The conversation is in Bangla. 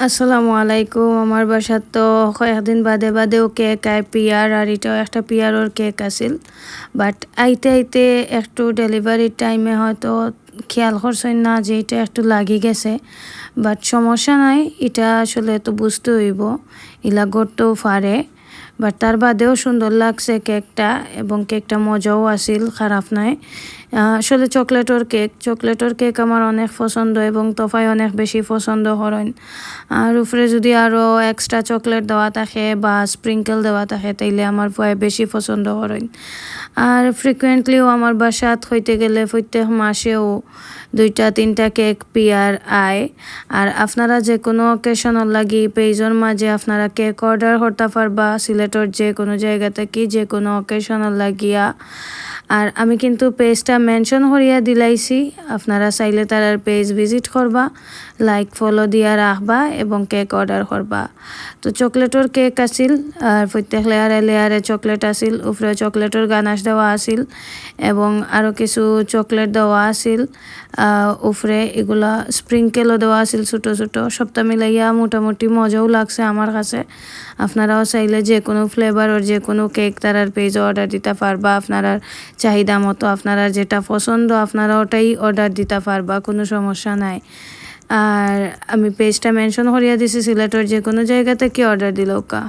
আসসালামু আলাইকুম। আমার বাসাত তো কয়েকদিন বাদে বাদেও কেক আয় পিয়ার, আর এটাও একটা পিয়ারর কেক আছিল। বাট আইতে আইতে একটু ডেলিভারির টাইমে হয়তো খেয়াল করছেন না যে এটা একটু লাগি গেছে। বাট সমস্যা নাই, এটা আসলে তো বুঝতে হইব, ইলা করতেও পারে। বাট তার বাদেও সুন্দর লাগছে কেকটা, এবং কেকটা মজাও আছিল, খারাপ নাই। আসলে চকলেটর কেক আমার অনেক পছন্দ, এবং তোফায় অনেক বেশি পছন্দ করেন। আর উপরে যদি আরও এক্সট্রা চকলেট দেওয়া থাকে বা স্প্রিঙ্কেল দেওয়া থাকে তাইলে আমার ভয়ে বেশি পছন্দ করেন। আর ফ্রিকুয়েন্টলিও আমার বাসাত হইতে গেলে প্রত্যেক মাসেও 2-3টা কেক পিয়ার আয়। আর আপনারা যে কোনো অকেশনের লাগি পেজের মাঝে আপনারা কেক অর্ডার করতে পারবা সিলেটের যে কোনো জায়গা থেকে, যে কোনো অকেশনের লাগিয়া। আর আমি কিন্তু পেজটা মেনশন করিয়া দিলাইছি, আপনারা চাইলে তার পেজ ভিজিট করবা, লাইক ফলো দিয়া রাখবা এবং কেক অর্ডার করবা। তো চকলেটর কেক আছিল, আর প্রত্যেক লেয়ারে লেয়ারে চকলেট আছিল, উপরে চকলেটর গানাশ দেওয়া আছিল এবং আরও কিছু চকলেট দেওয়া আছিল উপরে, এগুলা স্প্রিঙ্কেলও দেওয়া আছিল ছোটো ছোটো। সবটা মিলাইয়া মোটামুটি মজাও লাগছে আমার কাছে। আপনারাও চাইলে যে কোনো ফ্লেভারের যে কোনো কেক তারার পেজে অর্ডার দিতে পারবা, আপনারা চাহিদা মতো আপনারা যেটা পছন্দ আপনারা ওটাই অর্ডার দিতে পারবা, কোনো সমস্যা নাই। আর আমি পেজটা মেনশন করিয়া দিছি, সিলেটের যে কোনো জায়গা থেকে অর্ডার দিলেও কা।